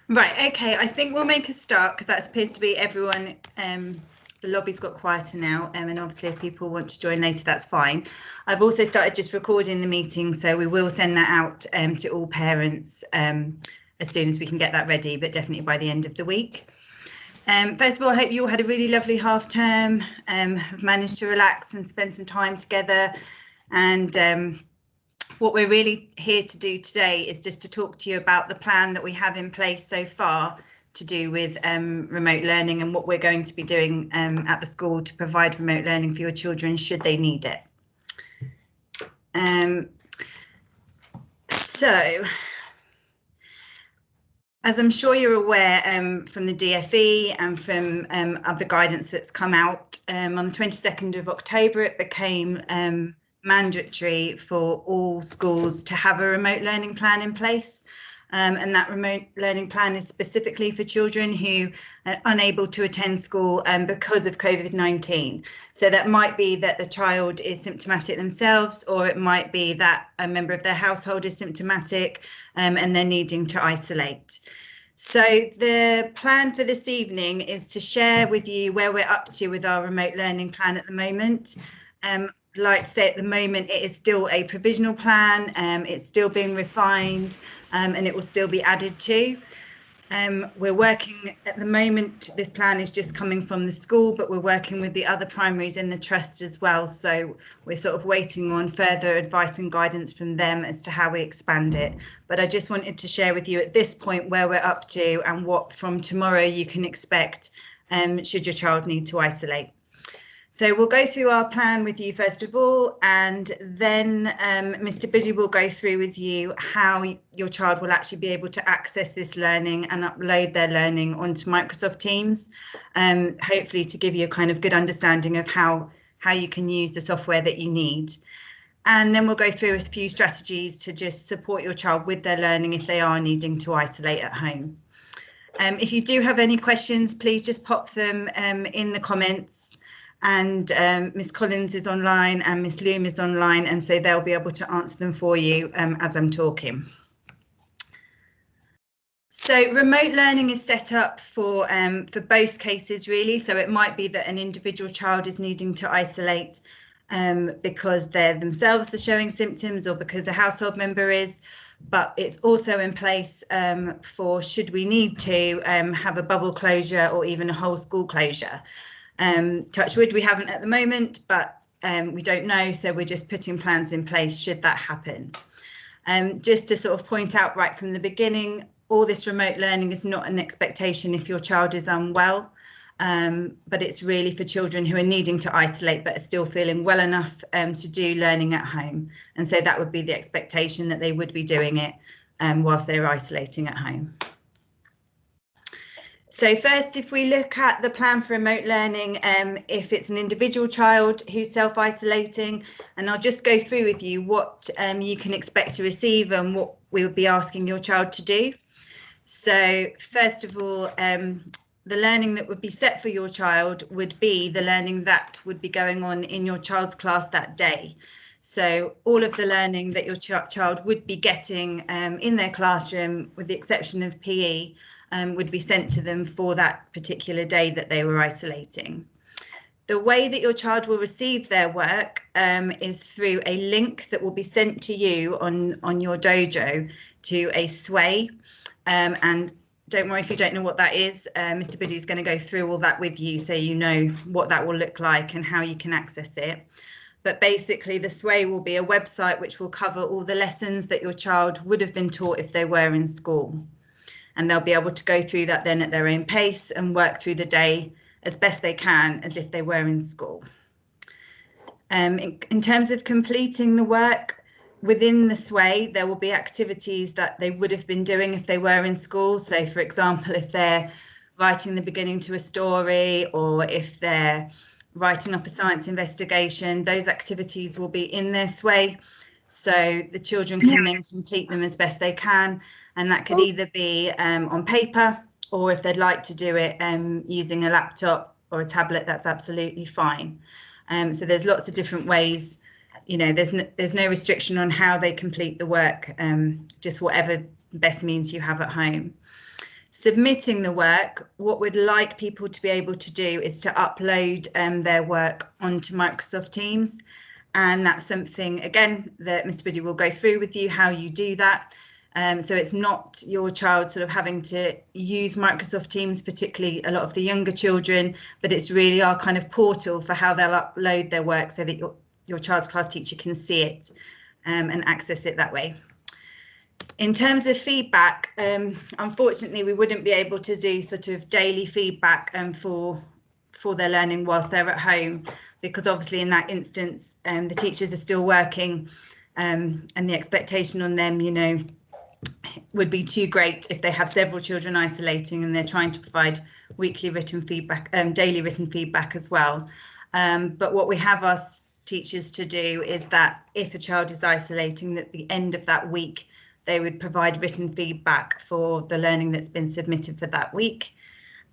Right, okay, I think we'll make a start because that appears to be everyone. The lobby's got quieter now, and obviously if people want to join later, that's fine. I've also started just recording the meeting, so we will send that out to all parents as soon as we can get that ready, but definitely by the end of the week. First of all, I hope you all had a really lovely half term, have managed to relax and spend some time together. And what we're really here to do today is just to talk to you about the plan that we have in place so far to do with remote learning and what we're going to be doing at the school to provide remote learning for your children should they need it. So, as I'm sure you're aware from the DFE and from other guidance that's come out, on the 22nd of October, it became mandatory for all schools to have a remote learning plan in place. And that remote learning plan is specifically for children who are unable to attend school because of COVID-19. So that might be that the child is symptomatic themselves, or it might be that a member of their household is symptomatic and they're needing to isolate. So the plan for this evening is to share with you where we're up to with our remote learning plan at the moment. Like to say at the moment it is still a provisional plan, it's still being refined and it will still be added to. We're working at the moment, this plan is just coming from the school, but we're working with the other primaries in the trust as well. So we're sort of waiting on further advice and guidance from them as to how we expand it. But I just wanted to share with you at this point where we're up to and what from tomorrow you can expect should your child need to isolate. So we'll go through our plan with you first of all, and then Mr. Biddy will go through with you how your child will actually be able to access this learning and upload their learning onto Microsoft Teams, hopefully to give you a kind of good understanding of how you can use the software that you need. And then we'll go through a few strategies to just support your child with their learning if they are needing to isolate at home. If you do have any questions, please just pop them in the comments. And Miss Collins is online and Miss Loom is online, and so they'll be able to answer them for you as I'm talking. So remote learning is set up for both cases really. So it might be that an individual child is needing to isolate because they themselves are showing symptoms or because a household member is, but it's also in place for should we need to have a bubble closure or even a whole school closure. Touch wood, we haven't at the moment, but we don't know, so we're just putting plans in place should that happen. Just to sort of point out right from the beginning, all this remote learning is not an expectation if your child is unwell, but it's really for children who are needing to isolate but are still feeling well enough to do learning at home. And so that would be the expectation that they would be doing it whilst they're isolating at home. So first, if we look at the plan for remote learning, if it's an individual child who's self-isolating, and I'll just go through with you what you can expect to receive and what we would be asking your child to do. So first of all, the learning that would be set for your child would be the learning that would be going on in your child's class that day. So all of the learning that your child would be getting in their classroom, with the exception of PE, would be sent to them for that particular day that they were isolating. The way that your child will receive their work is through a link that will be sent to you on your Dojo to a Sway. And don't worry if you don't know what that is. Mr. Biddy is going to go through all that with you so you know what that will look like and how you can access it. But basically the Sway will be a website which will cover all the lessons that your child would have been taught if they were in school. And they'll be able to go through that then at their own pace and work through the day as best they can as if they were in school. In terms of completing the work within the Sway, there will be activities that they would have been doing if they were in school. So for example, if they're writing the beginning to a story, or if they're writing up a science investigation, those activities will be in their Sway. So the children can then complete them as best they can. And that could either be on paper, or if they'd like to do it using a laptop or a tablet, that's absolutely fine. So there's lots of different ways, you know, there's no restriction on how they complete the work, just whatever best means you have at home. Submitting the work, what we'd like people to be able to do is to upload their work onto Microsoft Teams. And that's something, again, that Mr. Biddy will go through with you, how you do that. So it's not your child sort of having to use Microsoft Teams, particularly a lot of the younger children, but it's really our kind of portal for how they'll upload their work so that your child's class teacher can see it and access it that way. In terms of feedback, unfortunately, we wouldn't be able to do sort of daily feedback for their learning whilst they're at home, because obviously in that instance, the teachers are still working and the expectation on them, you know, would be too great if they have several children isolating and they're trying to provide weekly written feedback, daily written feedback as well. But what we have asked teachers to do is that if a child is isolating, at the end of that week, they would provide written feedback for the learning that's been submitted for that week.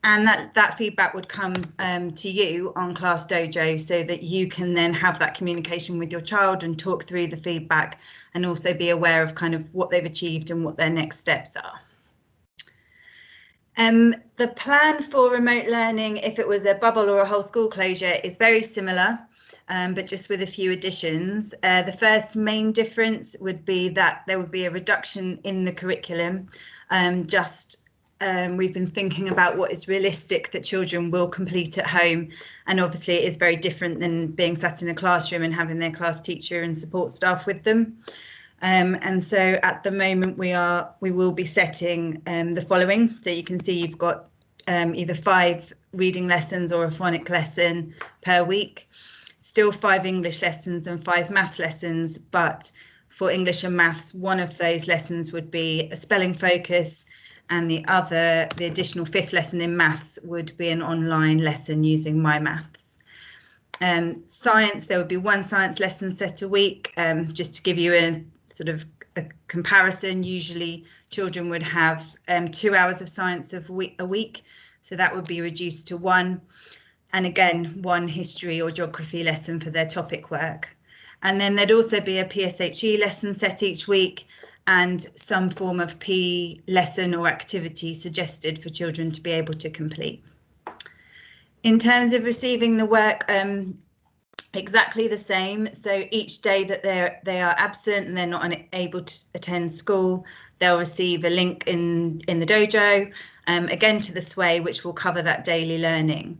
And that feedback would come to you on Class Dojo so that you can then have that communication with your child and talk through the feedback and also be aware of kind of what they've achieved and what their next steps are. The plan for remote learning, if it was a bubble or a whole school closure, is very similar, but just with a few additions. The first main difference would be that there would be a reduction in the curriculum. We've been thinking about what is realistic that children will complete at home, and obviously it is very different than being sat in a classroom and having their class teacher and support staff with them. And so at the moment we will be setting the following. So you can see you've got either 5 reading lessons or a phonic lesson per week, still 5 English lessons and 5 math lessons, but for English and maths, one of those lessons would be a spelling focus, and the additional 5th lesson in maths would be an online lesson using My Maths. Science, there would be 1 science lesson set a week. Just to give you a sort of a comparison, usually children would have 2 hours of science a week, so that would be reduced to 1. And again, 1 history or geography lesson for their topic work. And then there'd also be a PSHE lesson set each week, and some form of PE lesson or activity suggested for children to be able to complete. In terms of receiving the work, exactly the same. So each day that they are absent and they're not able to attend school, they'll receive a link in the dojo, again to the Sway, which will cover that daily learning.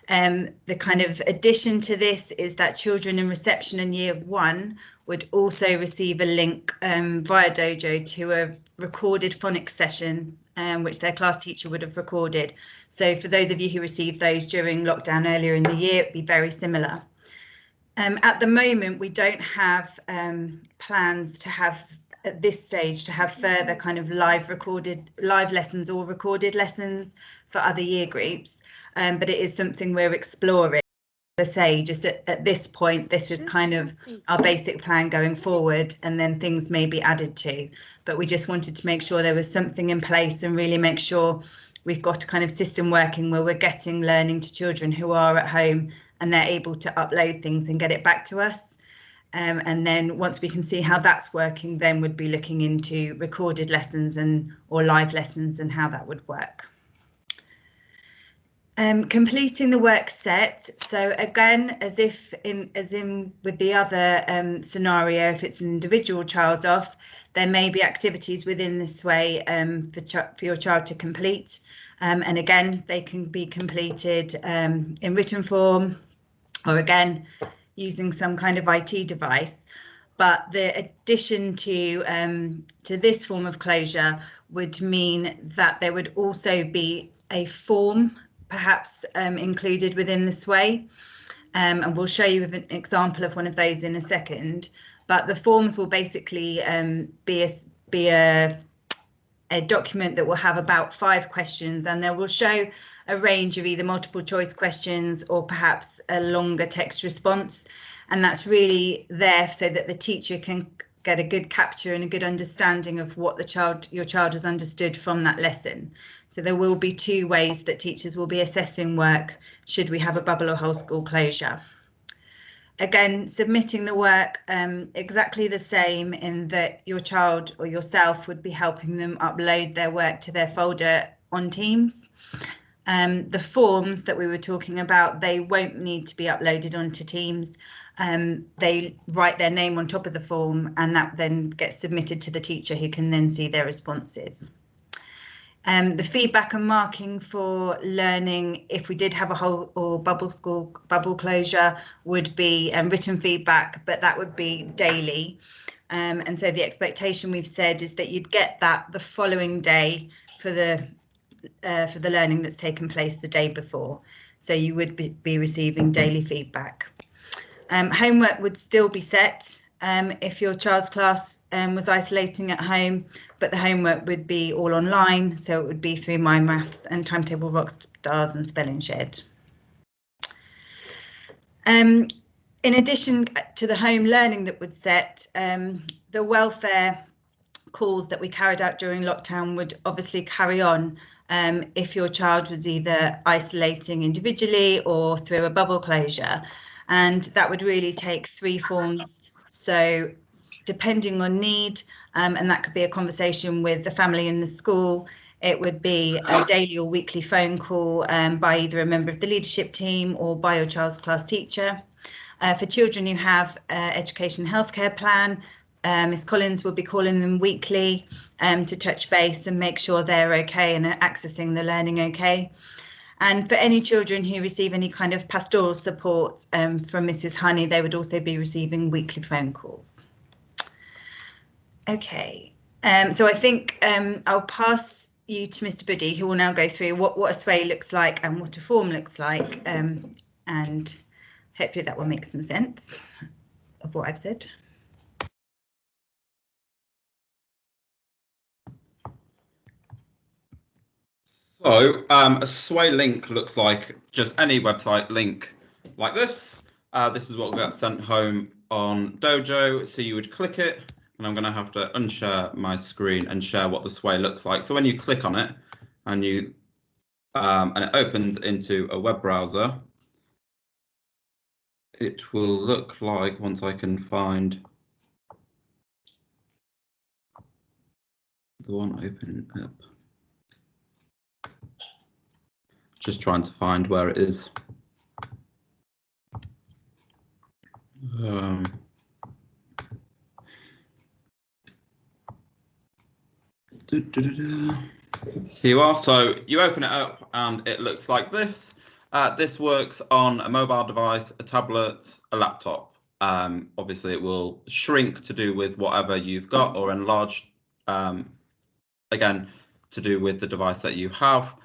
The kind of addition to this is that children in reception in year 1 would also receive a link via Dojo to a recorded phonics session, which their class teacher would have recorded. So for those of you who received those during lockdown earlier in the year, it'd be very similar. At the moment, we don't have plans to have, at this stage, to have further kind of live lessons or recorded lessons for other year groups, but it is something we're exploring. As I say, just at this point, this is kind of our basic plan going forward, and then things may be added to. But we just wanted to make sure there was something in place and really make sure we've got a kind of system working where we're getting learning to children who are at home and they're able to upload things and get it back to us. And then once we can see how that's working, then we'd be looking into recorded lessons or live lessons and how that would work. Completing the work set. So again, as in with the other scenario, if it's an individual child off, there may be activities within this way for your child to complete. And again, they can be completed in written form, or again, using some kind of IT device. But the addition to this form of closure would mean that there would also be a form perhaps included within the Sway, and we'll show you an example of one of those in a second. But the forms will basically be a document that will have about 5 questions, and they will show a range of either multiple choice questions or perhaps a longer text response. And that's really there so that the teacher can get a good capture and a good understanding of what your child has understood from that lesson. So there will be 2 ways that teachers will be assessing work should we have a bubble or whole school closure. Again, submitting the work exactly the same, in that your child or yourself would be helping them upload their work to their folder on Teams. The forms that we were talking about, they won't need to be uploaded onto Teams. They write their name on top of the form, and that then gets submitted to the teacher, who can then see their responses. The feedback and marking for learning, if we did have a whole or bubble closure, would be written feedback, but that would be daily. And so the expectation we've said is that you'd get that the following day for the learning that's taken place the day before. So you would be receiving daily feedback. Homework would still be set if your child's class was isolating at home, but the homework would be all online. So it would be through My Maths and Timetable Rockstars and Spelling Shed. In addition to the home learning that would set, the welfare calls that we carried out during lockdown would obviously carry on if your child was either isolating individually or through a bubble closure. And that would really take 3 forms. So depending on need, and that could be a conversation with the family in the school, it would be a daily or weekly phone call by either a member of the leadership team or by your child's class teacher. For children who have education healthcare plan, Ms Collins will be calling them weekly to touch base and make sure they're okay and are accessing the learning okay. And for any children who receive any kind of pastoral support from Mrs Honey, they would also be receiving weekly phone calls. Okay, so I think I'll pass you to Mr Buddy, who will now go through what a sway looks like and what a form looks like, and hopefully that will make some sense of what I've said. So a sway link looks like just any website link like this. This is what will get sent home on Dojo. So you would click it, and I'm going to have to unshare my screen and share what the sway looks like. So when you click on it and you and it opens into a web browser, it will look like, once I can find the one opening up. Just trying to find where it is. Here you are. So you open it up and it looks like this. This works on a mobile device, a tablet, a laptop. Obviously it will shrink to do with whatever you've got, or enlarge, again, to do with the device that you have.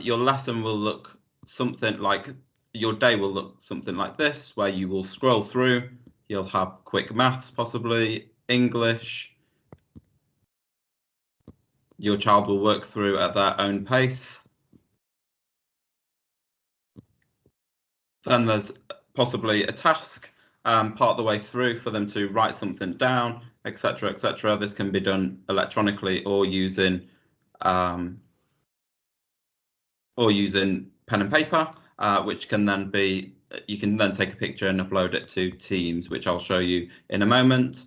Your lesson will look something like, your day will look something like this, where you will scroll through. You'll have quick maths, possibly English. Your child will work through at their own pace. Then there's possibly a task part of the way through for them to write something down, etc., etc. This can be done electronically or using pen and paper, which can then be, you can then take a picture and upload it to Teams, which I'll show you in a moment.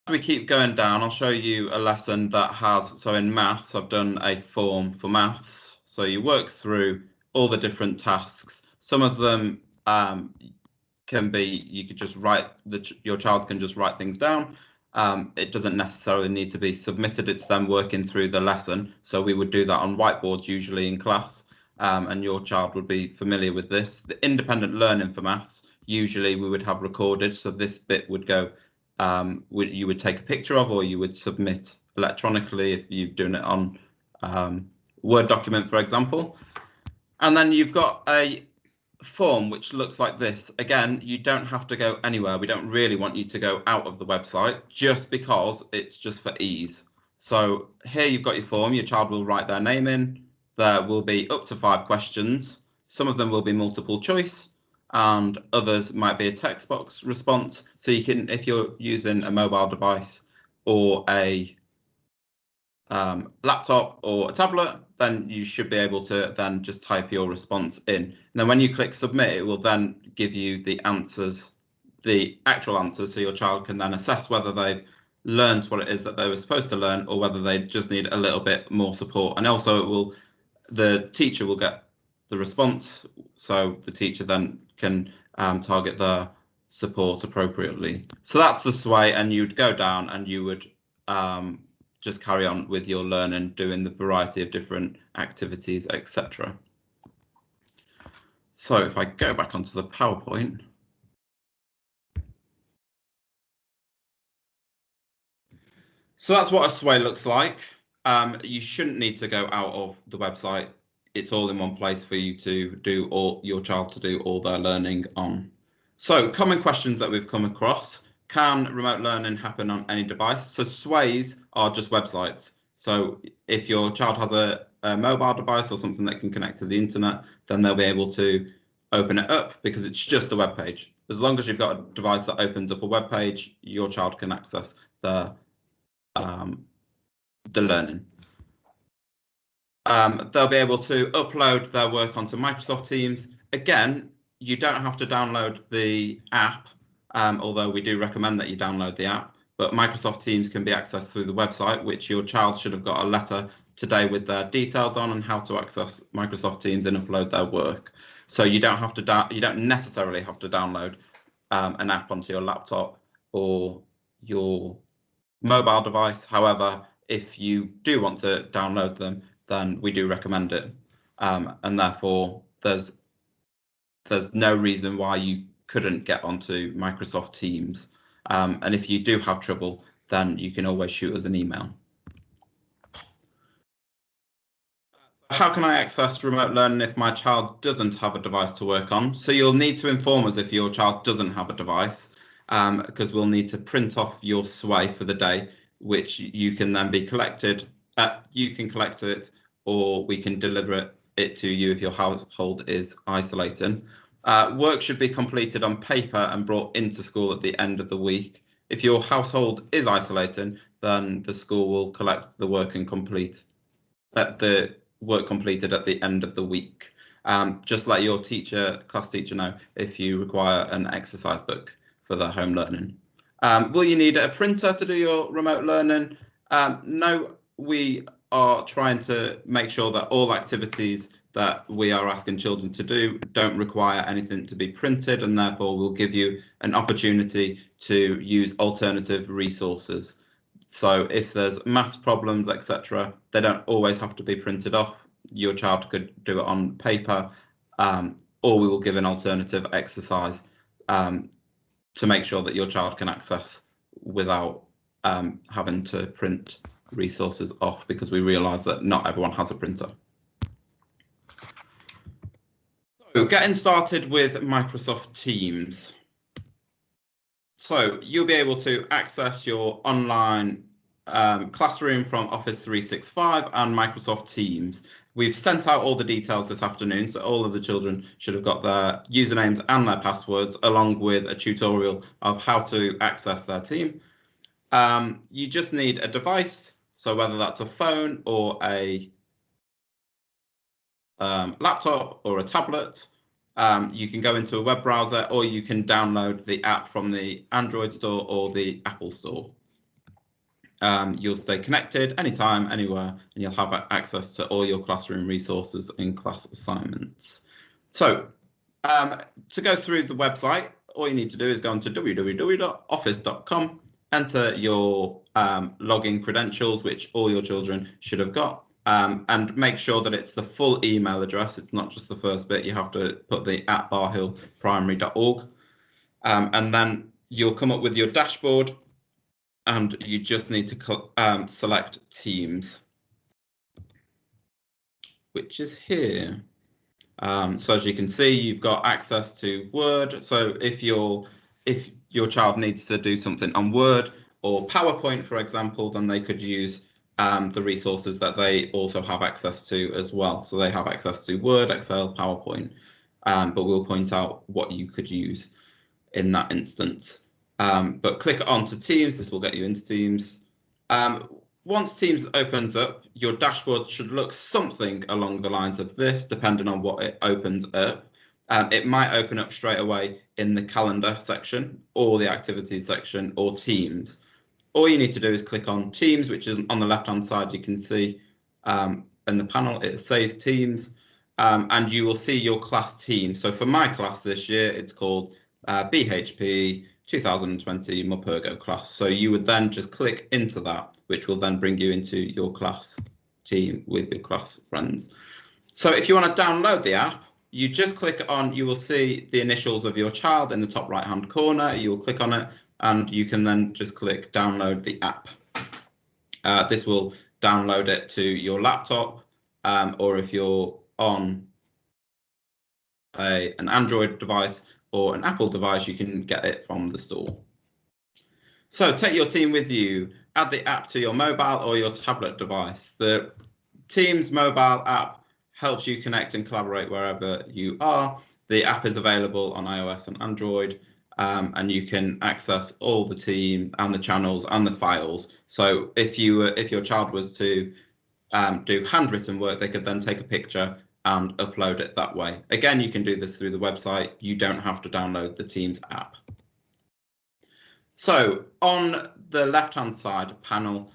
As we keep going down, I'll show you a lesson that has, so in maths, I've done a form for maths. So you work through all the different tasks. Some of them can be, you could just write, your child can just write things down. It doesn't necessarily need to be submitted. It's them working through the lesson. So we would do that on whiteboards, usually in class, and your child would be familiar with this. The independent learning for maths, usually we would have recorded. So this bit would go, you would take a picture of, or you would submit electronically if you're doing it on Word document, for example. And then you've got a form which looks like this. Again, you don't have to go anywhere. We don't really want you to go out of the website, just because it's just for ease. So here you've got your form. Your child will write their name in. There will be up to 5 questions. Some of them will be multiple choice, and others might be a text box response. So you can, if you're using a mobile device or a laptop or a tablet, then you should be able to then just type your response in. And then when you click submit, it will then give you the answers, the actual answers, so your child can then assess whether they've learned what it is that they were supposed to learn, or whether they just need a little bit more support. And also the teacher will get the response, so the teacher then can target the support appropriately. So that's the sway, and you'd go down and you would just carry on with your learning, doing the variety of different activities, etc. So if I go back onto the PowerPoint, so that's what a sway looks like. You shouldn't need to go out of the website. It's all in one place for you to do your child to do all their learning on. So common questions that we've come across: can remote learning happen on any device? So sways are just websites. So if your child has a mobile device or something that can connect to the internet, then they'll be able to open it up because it's just a web page. As long as you've got a device that opens up a web page, your child can access the learning. They'll be able to upload their work onto Microsoft Teams. Again, you don't have to download the app, although we do recommend that you download the app. But Microsoft Teams can be accessed through the website, which your child should have got a letter today with their details on and how to access Microsoft Teams and upload their work. So you don't have to you don't necessarily have to download an app onto your laptop or your mobile device. However, if you do want to download them, then we do recommend it, and therefore there's no reason why you couldn't get onto Microsoft Teams. And if you do have trouble, then you can always shoot us an email. How can I access remote learning if my child doesn't have a device to work on? So you'll need to inform us if your child doesn't have a device, because we'll need to print off your sway for the day, which you can then be collected. You can collect it, or we can deliver it to you if your household is isolating. Work should be completed on paper and brought into school at the end of the week. If your household is isolating, then the school will collect the work and complete the work completed at the end of the week. Just let your class teacher know if you require an exercise book for the home learning. Will you need a printer to do your remote learning? No, we are trying to make sure that all activities that we are asking children to do don't require anything to be printed, and therefore we'll give you an opportunity to use alternative resources. So if there's maths problems, etc., they don't always have to be printed off. Your child could do it on paper, or we will give an alternative exercise to make sure that your child can access without having to print resources off, because we realise that not everyone has a printer. So getting started with Microsoft Teams. So you'll be able to access your online classroom from Office 365 and Microsoft Teams. We've sent out all the details this afternoon, so all of the children should have got their usernames and their passwords, along with a tutorial of how to access their team. You just need a device, so whether that's a phone or a laptop or a tablet. You can go into a web browser, or you can download the app from the Android store or the Apple store. You'll stay connected anytime, anywhere, and you'll have access to all your classroom resources and class assignments. So to go through the website, all you need to do is go onto www.office.com, enter your login credentials, which all your children should have got, and make sure that it's the full email address. It's not just the first bit. You have to put the @barhillprimary.org, and then you'll come up with your dashboard, and you just need to select Teams, which is here. So as you can see, you've got access to Word. So if your child needs to do something on Word or PowerPoint, for example, then they could use the resources that they also have access to as well. So they have access to Word, Excel, PowerPoint, but we'll point out what you could use in that instance. But click onto Teams. This will get you into Teams. Once Teams opens up, your dashboard should look something along the lines of this, depending on what it opens up. It might open up straight away in the calendar section, or the activities section, or Teams. all you need to do is click on Teams, which is on the left-hand side. You can see in the panel, it says Teams, and you will see your class team. So for my class this year, it's called BHP 2020 Mopurgo class. So you would then just click into that, which will then bring you into your class team with your class friends. So if you want to download the app, you just click on, you will see the initials of your child in the top right hand corner. You will click on it and you can then just click download the app. This will download it to your laptop, or if you're on an Android device or an Apple device, you can get it from the store. So take your team with you, add the app to your mobile or your tablet device. The Teams mobile app helps you connect and collaborate wherever you are. The app is available on iOS and Android, and you can access all the team and the channels and the files. So if your child was to do handwritten work, they could then take a picture and upload it that way. Again, you can do this through the website. You don't have to download the Teams app. So on the left-hand side panel,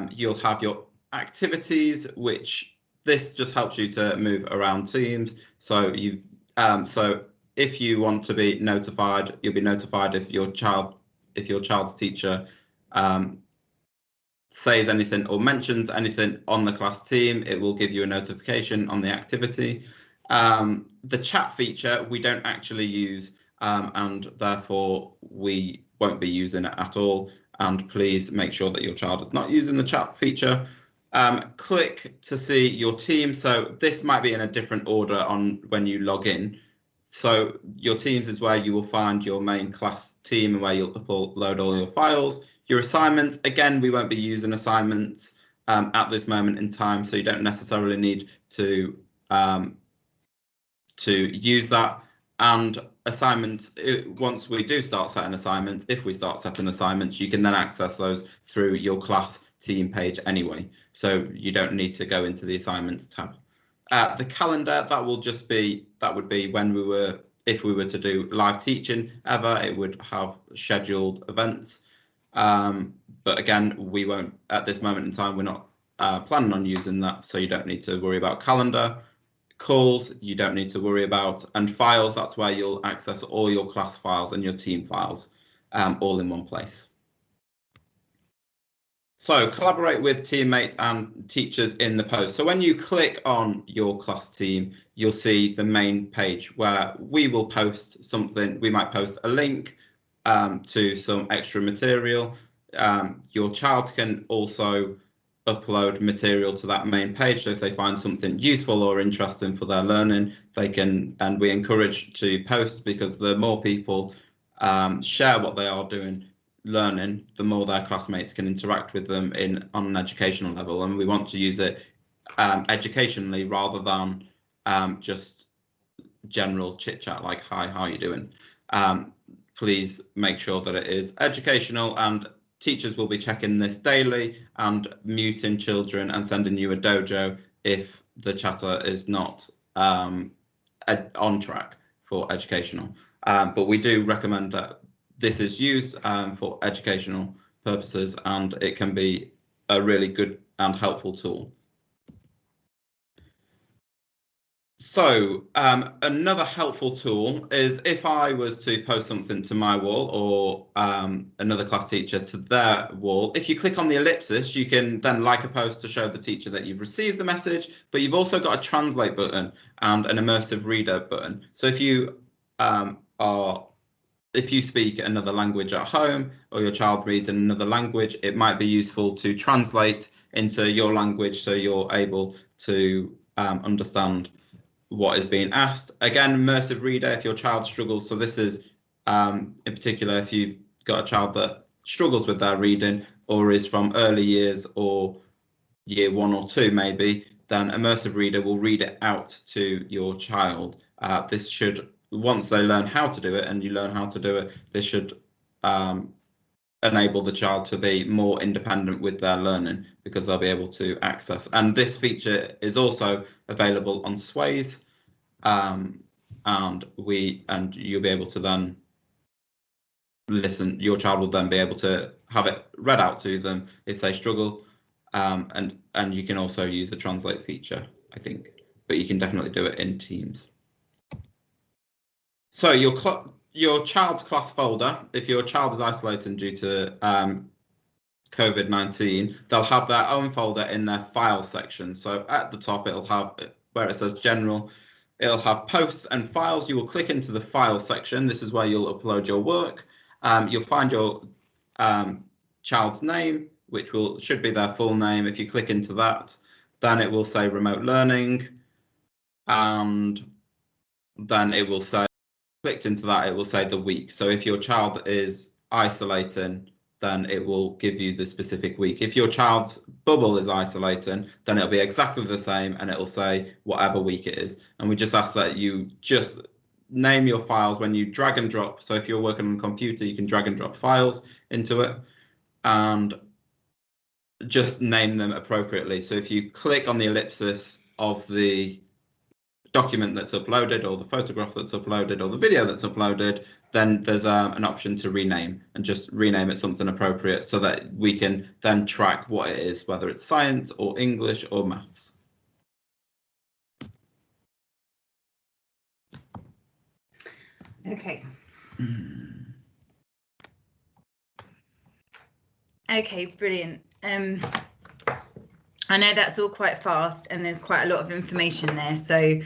you'll have your activities, which this just helps you to move around Teams. So so if you want to be notified, you'll be notified if your child's teacher says anything or mentions anything on the class team. It will give you a notification on the activity. The chat feature we don't actually use, and therefore we won't be using it at all. And please make sure that your child is not using the chat feature. Click to see your team. So this might be in a different order on when you log in. So your teams is where you will find your main class team and where you'll upload all your files. Your assignments, again, we won't be using assignments at this moment in time, so you don't necessarily need to use that. And assignments, once we do start setting assignments, if we start setting assignments, you can then access those through your class team page anyway. So you don't need to go into the assignments tab. The calendar, that would be when if we were to do live teaching ever, it would have scheduled events. But again, we won't, at this moment in time, we're not planning on using that, so you don't need to worry about calendar. Calls, you don't need to worry about, and files, that's where you'll access all your class files and your team files all in one place. So collaborate with teammates and teachers in the post. So when you click on your class team, you'll see the main page where we will post something. We might post a link to some extra material. Your child can also upload material to that main page. So if they find something useful or interesting for their learning, they can, and we encourage to post, because the more people share what they are doing learning, the more their classmates can interact with them on an educational level. And we want to use it educationally rather than just general chit chat like, hi, how are you doing? Please make sure that it is educational, and teachers will be checking this daily and muting children and sending you a dojo if the chatter is not on track for educational. But we do recommend that this is used for educational purposes, and it can be a really good and helpful tool. So another helpful tool is if I was to post something to my wall, or another class teacher to their wall, if you click on the ellipsis, you can then like a post to show the teacher that you've received the message, but you've also got a translate button and an immersive reader button. So if you speak another language at home, or your child reads in another language, it might be useful to translate into your language so you're able to understand what is being asked. Again, immersive reader, if your child struggles, so this is in particular if you've got a child that struggles with their reading or is from early years or year 1 or 2 maybe, then immersive reader will read it out to your child. This should, once they learn how to do it and you learn how to do it, this should enable the child to be more independent with their learning, because they'll be able to access. And this feature is also available on Sways, and you'll be able to then listen. Your child will then be able to have it read out to them if they struggle. And you can also use the translate feature, I think, but you can definitely do it in Teams. So your child's class folder, if your child is isolating due to COVID-19, they'll have their own folder in their file section. So at the top, it'll have, where it says general, it'll have posts and files. You will click into the file section. This is where you'll upload your work. You'll find your child's name, which should be their full name. If you click into that, then it will say remote learning, and then it will say, clicked into that, it will say the week. So if your child is isolating, then it will give you the specific week. If your child's bubble is isolating, then it'll be exactly the same, and it'll say whatever week it is. And we just ask that you just name your files when you drag and drop. So if you're working on a computer, you can drag and drop files into it and just name them appropriately. So if you click on the ellipsis of the document that's uploaded, or the photograph that's uploaded, or the video that's uploaded, then there's an option to rename, and just rename it something appropriate so that we can then track what it is, whether it's science or English or maths. Okay. Okay, brilliant. I know that's all quite fast and there's quite a lot of information there, so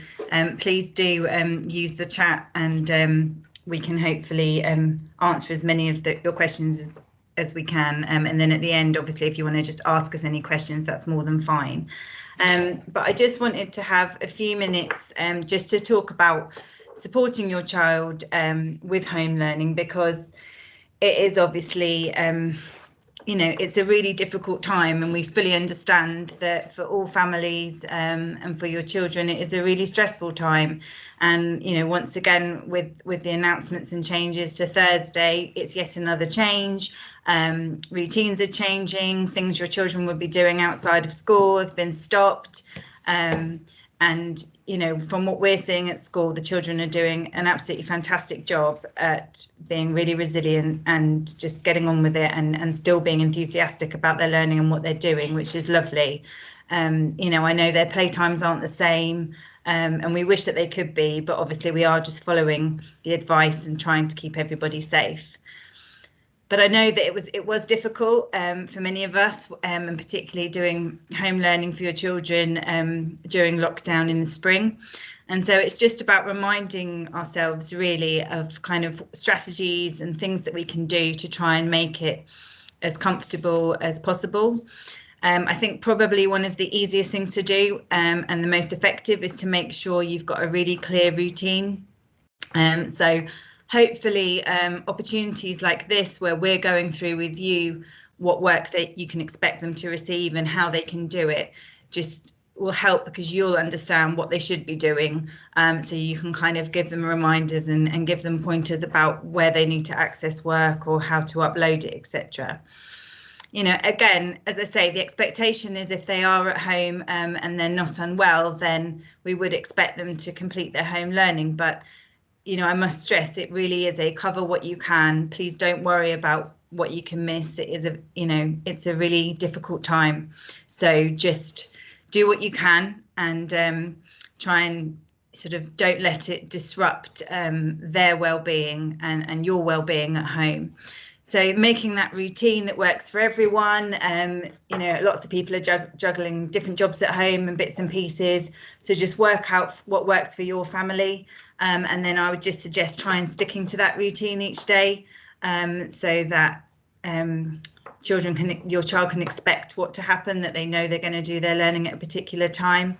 please do use the chat, and we can hopefully answer as many of your questions as we can, and then at the end, obviously, if you want to just ask us any questions, that's more than fine. But I just wanted to have a few minutes just to talk about supporting your child with home learning, because it is obviously you know, it's a really difficult time, and we fully understand that for all families and for your children, it is a really stressful time. And, you know, once again, with the announcements and changes to Thursday, it's yet another change. Routines are changing. Things your children would be doing outside of school have been stopped. And, you know, from what we're seeing at school, the children are doing an absolutely fantastic job at being really resilient and just getting on with it, and still being enthusiastic about their learning and what they're doing, which is lovely. You know, I know their playtimes aren't the same, and we wish that they could be, but obviously we are just following the advice and trying to keep everybody safe. But I know that it was difficult for many of us, and particularly doing home learning for your children during lockdown in the spring. And so it's just about reminding ourselves really of kind of strategies and things that we can do to try and make it as comfortable as possible. I think probably one of the easiest things to do and the most effective is to make sure you've got a really clear routine. So hopefully opportunities like this, where we're going through with you what work that you can expect them to receive and how they can do it, just will help, because you'll understand what they should be doing. So you can kind of give them reminders and give them pointers about where they need to access work or how to upload it, etc. You know, again, as I say, the expectation is if they are at home and they're not unwell, then we would expect them to complete their home learning. But you know, I must stress, it really is a cover what you can. Please don't worry about what you can miss. It is it's a really difficult time. So just do what you can, and try and sort of don't let it disrupt their well-being and your well-being at home. So making that routine that works for everyone. You know, lots of people are juggling different jobs at home and bits and pieces. So just work out what works for your family. And then I would just suggest try and sticking to that routine each day, so that your child can expect what to happen, that they know they're going to do their learning at a particular time.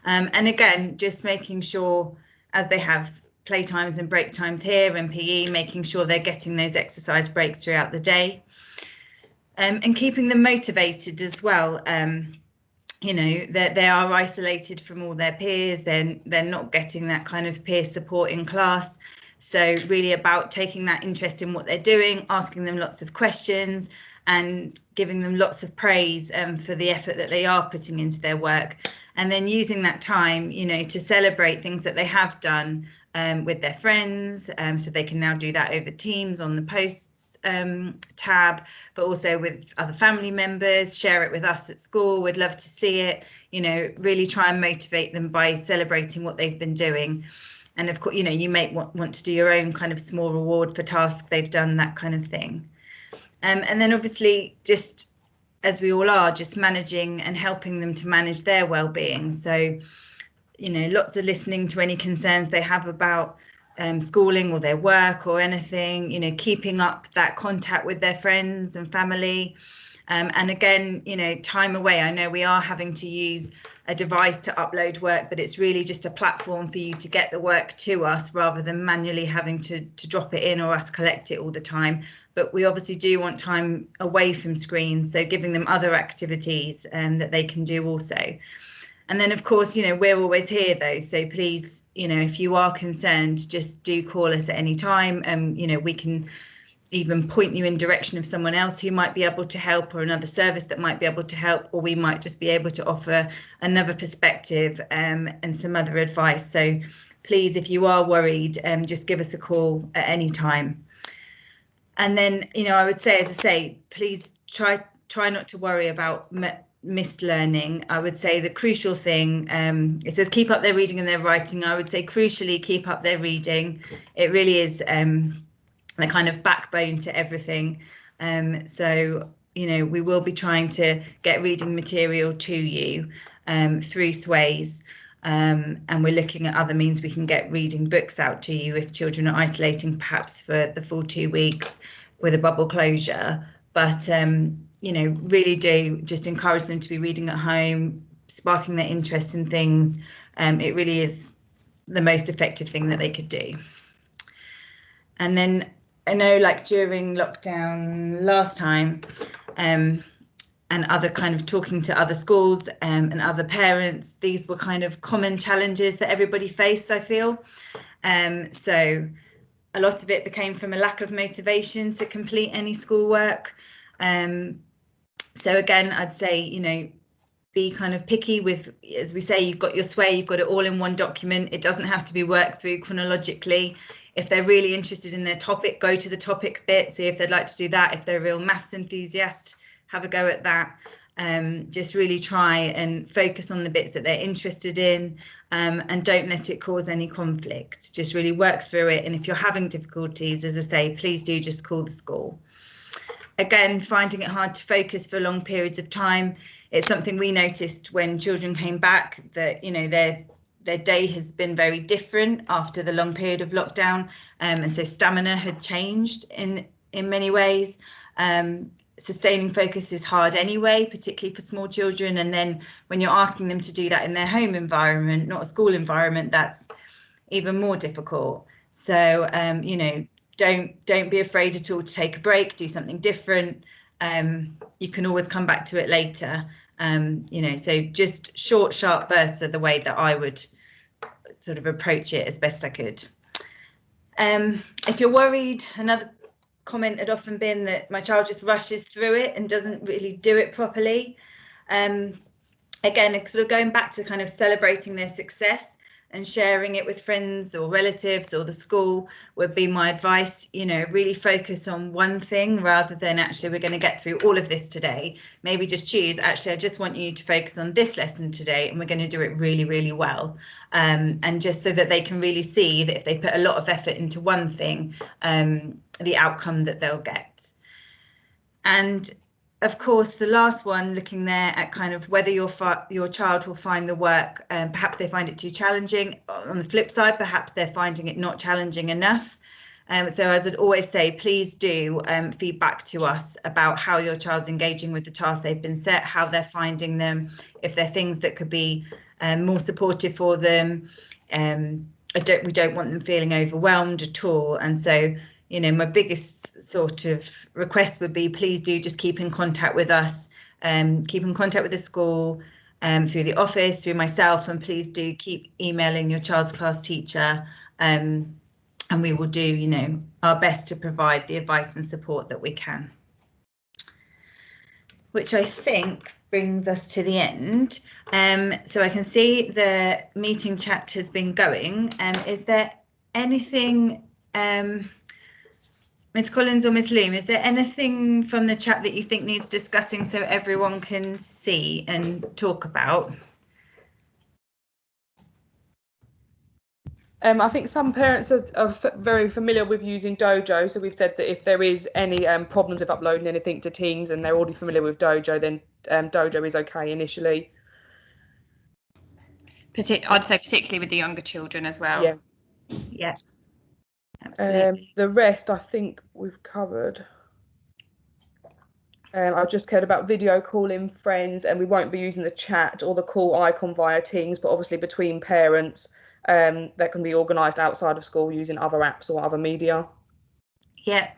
And again, just making sure, as they have playtimes and break times here and PE, making sure they're getting those exercise breaks throughout the day, and keeping them motivated as well. You know, that they are isolated from all their peers, they're not getting that kind of peer support in class. So really about taking that interest in what they're doing, asking them lots of questions, and giving them lots of praise for the effort that they are putting into their work, and then using that time, you know, to celebrate things that they have done, with their friends, so they can now do that over Teams on the posts tab, but also with other family members. Share it with us at school. We'd love to see it. You know, really try and motivate them by celebrating what they've been doing. And of course, you know, you may want to do your own kind of small reward for tasks they've done, that kind of thing. And then obviously, just as we all are, just managing and helping them to manage their well-being. So, you know, lots of listening to any concerns they have about schooling or their work or anything, you know, keeping up that contact with their friends and family. And again, you know, time away. I know we are having to use a device to upload work, but it's really just a platform for you to get the work to us rather than manually having to drop it in or us collect it all the time. But we obviously do want time away from screens, so giving them other activities that they can do also. And then, of course, you know, we're always here, though. So please, you know, if you are concerned, just do call us at any time. You know, we can even point you in direction of someone else who might be able to help, or another service that might be able to help, or we might just be able to offer another perspective and some other advice. So please, if you are worried, just give us a call at any time. And then, you know, I would say, as I say, please try not to worry about missed learning. I would say the crucial thing, it says keep up their reading and their writing. I would say crucially keep up their reading. It really is the kind of backbone to everything. So, you know, we will be trying to get reading material to you through Sways. And we're looking at other means we can get reading books out to you if children are isolating, perhaps for the full 2 weeks with a bubble closure. But, you know, really do just encourage them to be reading at home, sparking their interest in things. It really is the most effective thing that they could do. And then I know, like during lockdown last time, and other kind of talking to other schools and other parents, these were kind of common challenges that everybody faced, I feel. So a lot of it became from a lack of motivation to complete any schoolwork. So again, I'd say, you know, be kind of picky with, as we say, you've got your Sway, you've got it all in one document. It doesn't have to be worked through chronologically. If they're really interested in their topic, go to the topic bit, see if they'd like to do that. If they're a real maths enthusiast, have a go at that. Just really try and focus on the bits that they're interested in, and don't let it cause any conflict. Just really work through it. And if you're having difficulties, as I say, please do just call the school. Again, finding it hard to focus for long periods of time. It's something we noticed when children came back, that, you know, their day has been very different after the long period of lockdown. And so stamina had changed in many ways. Sustaining focus is hard anyway, particularly for small children. And then when you're asking them to do that in their home environment, not a school environment, that's even more difficult. So, you know, don't be afraid at all to take a break, do something different. You can always come back to it later. You know, so just short, sharp bursts are the way that I would sort of approach it as best I could. If you're worried, another comment had often been that my child just rushes through it and doesn't really do it properly. Again, sort of going back to kind of celebrating their success and sharing it with friends or relatives or the school would be my advice. You know, really focus on one thing rather than actually we're going to get through all of this today. Maybe just choose, actually, I just want you to focus on this lesson today and we're going to do it really, really well. And just so that they can really see that if they put a lot of effort into one thing, the outcome that they'll get. And of course, the last one, looking there at kind of whether your child will find the work, perhaps they find it too challenging. On the flip side, perhaps they're finding it not challenging enough. So as I'd always say, please do feed back to us about how your child's engaging with the tasks they've been set, how they're finding them, if there are things that could be more supportive for them. We don't want them feeling overwhelmed at all. And so, you know, my biggest sort of request would be, please do just keep in contact with us, keep in contact with the school, through the office, through myself, and please do keep emailing your child's class teacher, and we will do, you know, our best to provide the advice and support that we can. Which I think brings us to the end. So I can see the meeting chat has been going. Is there anything, Ms. Collins or Ms. Loom, is there anything from the chat that you think needs discussing so everyone can see and talk about? I think some parents are very familiar with using Dojo, so we've said that if there is any problems with uploading anything to Teams and they're already familiar with Dojo, then Dojo is okay initially. I'd say particularly with the younger children as well. Yeah. Yeah, absolutely. The rest I think we've covered. I've just cared about video calling friends, and we won't be using the chat or the call icon via Teams, but obviously between parents, that can be organised outside of school using other apps or other media. Yeah.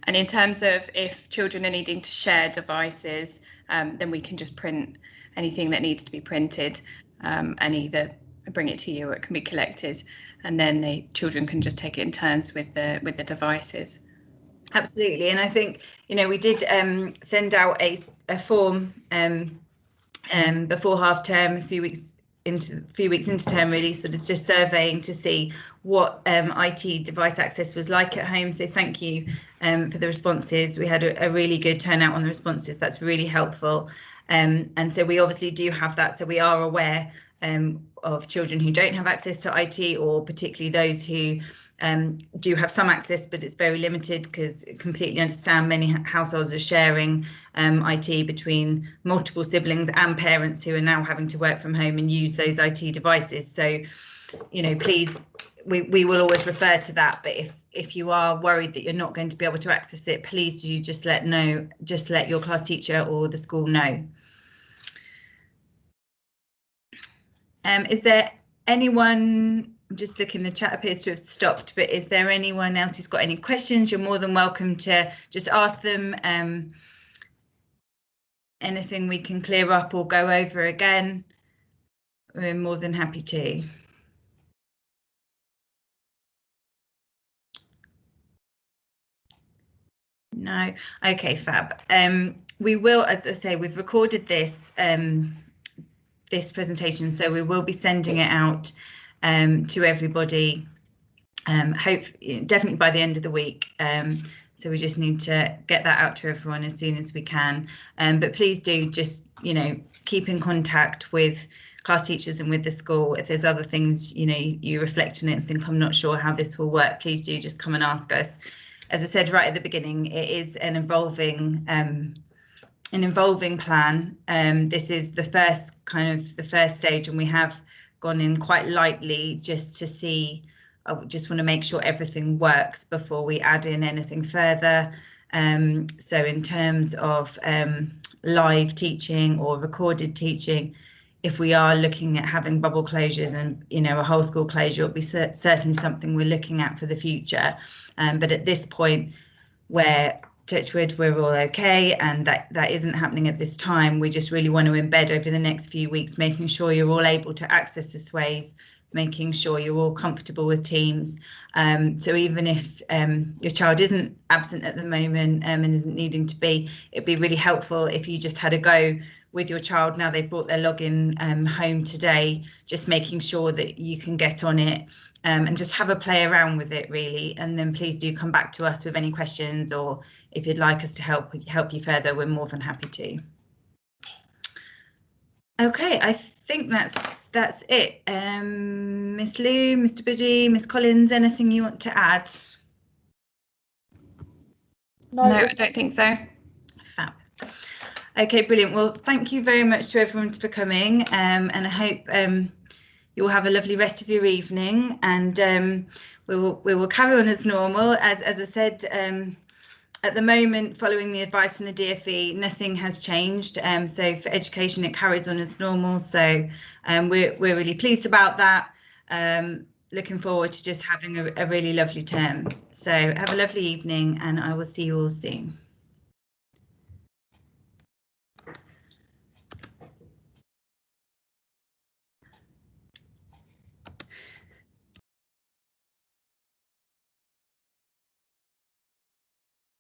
And in terms of if children are needing to share devices, then we can just print anything that needs to be printed and either bring it to you or it can be collected, and then the children can just take it in turns with the devices. Absolutely, and I think, you know, we did send out a form before half term, a few weeks into term, really, sort of just surveying to see what IT device access was like at home. So thank you for the responses. We had a really good turnout on the responses. That's really helpful. And so we obviously do have that. So we are aware of children who don't have access to IT, or particularly those who do have some access, but it's very limited, because completely understand many households are sharing IT between multiple siblings and parents who are now having to work from home and use those IT devices. So, you know, please, we will always refer to that. But if you are worried that you're not going to be able to access it, please do just let your class teacher or the school know. Is there anyone? I'm just looking, the chat appears to have stopped, but is there anyone else who's got any questions? You're more than welcome to just ask them. Anything we can clear up or go over again, we're more than happy to. No, okay, fab. We will, as I say, we've recorded this this presentation, so we will be sending it out to everybody, definitely by the end of the week. So we just need to get that out to everyone as soon as we can. But please do just, you know, keep in contact with class teachers and with the school. If there's other things, you know, you reflect on it and think, I'm not sure how this will work, please do just come and ask us. As I said right at the beginning, it is an evolving plan. This is the first stage, and we have gone in quite lightly just to see. I just want to make sure everything works before we add in anything further. So in terms of live teaching or recorded teaching, if we are looking at having bubble closures and, you know, a whole school closure, it'll be certainly something we're looking at for the future. But at this point, where touch wood, we're all okay, and that isn't happening at this time, we just really want to embed over the next few weeks, making sure you're all able to access the SWAYS, making sure you're all comfortable with Teams. So even if your child isn't absent at the moment and isn't needing to be, it'd be really helpful if you just had a go with your child now they've brought their login home today, just making sure that you can get on it and just have a play around with it, really. And then please do come back to us with any questions, or if you'd like us to help you further, we're more than happy to. Okay, I think that's it. Miss Lou, Mr. Buddy, Miss Collins, anything you want to add? No, I don't think so. Fab. Okay, brilliant. Well, thank you very much to everyone for coming, and I hope you will have a lovely rest of your evening, and we will carry on as normal. As I said, at the moment, following the advice from the DfE, nothing has changed. So for education, it carries on as normal. So we're really pleased about that. Looking forward to just having a really lovely term. So have a lovely evening, and I will see you all soon.